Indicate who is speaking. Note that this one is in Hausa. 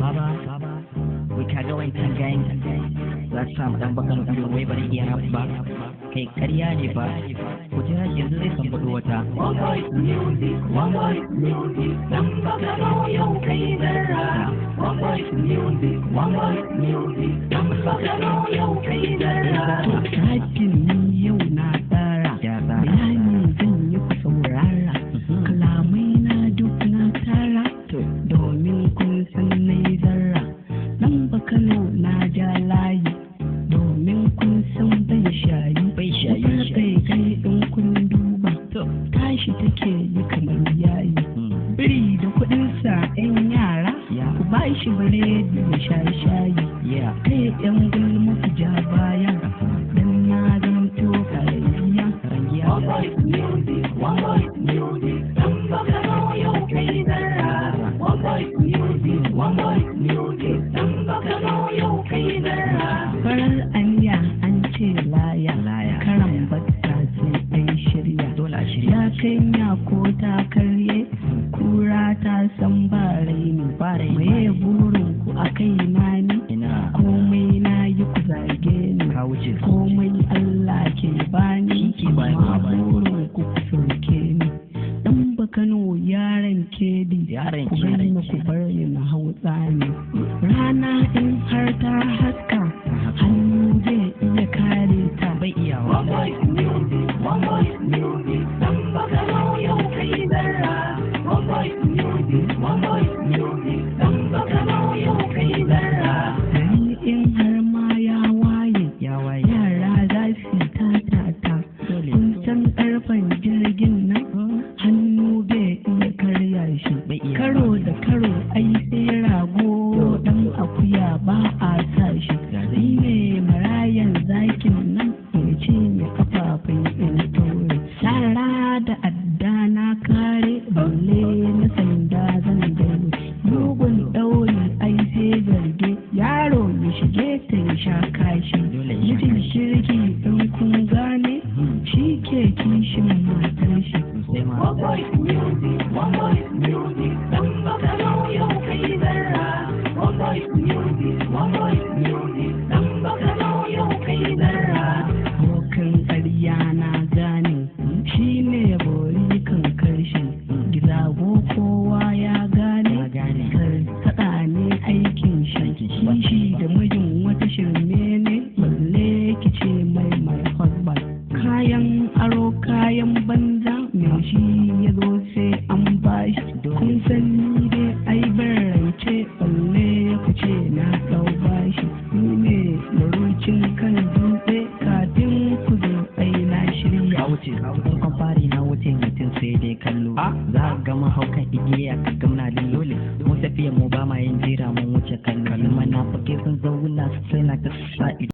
Speaker 1: Baba, we can go in ten gang. Za ta samu dan bakan dan wai bari iya rap ba. Kai ƙarya ne ba. Ku jira yanzu zai sambaɗo wata.
Speaker 2: One voice music, dan bakano yau kai zarra. One voice music, dan bakano yau kai zarra.
Speaker 3: Takin ni yau na tsara, bayani zan yi ku saurara. Kalamai na duk na tara, domin kun san na yi zarra. Dan bakano na ja layi, domin kun san bai shayi. Kai in kun duba, tashi take yi kamar yayi. Biri da kuɗinsa 'yan yara, ku ba shi biredi ya shayi. Kai 'yan gulma ku ja baya, dan na zamto karayya.
Speaker 2: One voice music, dan bakano yau kai zarra. One voice music, dan bakano yau kai zarra.
Speaker 3: Farar aniya an ce laya, karan batta sai an shirya. Ya kanya ko ta karye, kura ta san ba raini. Maye burin ku a kai na ni, komai na yi ku zage ni. Komai Allah ke bani, amma burin ku soke ni. Dan bakano yaran kedi, ku gani ku bar ni na hau tsani. Rana in har ta haska, hannu zai iya kare ta.
Speaker 2: One voice music, dan bakano yau kai zarra. One voice music, dan bakano yau kai zarra.
Speaker 3: Gari in har ma ya waye, yara za su ta. Kun san ƙarfen jirgin nan, hannu bai iya karya shi. Karo da karo ai sai rago, dan akuya ba a sa shi. Ni ne marayan zakin nan, mai ce mai kafafun in taure. Sara da adda na kare, balle na sanda zan daure. Mugun ɗauri ai sai zarge, yaro ya shige ta ya sha kashi. Mijin kirki in kun gane, shi ke kishin matar shi.
Speaker 2: One voice music, dan bakano yau kai zarra. One voice music, dan bakano yau kai zarra.
Speaker 3: Abokan ƙarya na gane, shi ne bori kan karshe. Gizago kowa ya gane, karkaɗa ne aikin shi. Shi da mijin wata shirme ne, balle ki ce mai husband. Kayan aro kayan banza, me shi ya zo sai an bashi. Kun san ni dai ai ban rance, balle ku ce na ɗau bashi. Ni ne marucin kan dutse, kafin ku zo ai na shirya.
Speaker 1: Farkon fari na wuce mutum sai dai kallo. Za a gama haukan igiya ka gamna lillole. Mu tafiya mu ba ma yin jira mun wuce kallo. Mana fake sun zauna sai na ta sa ido.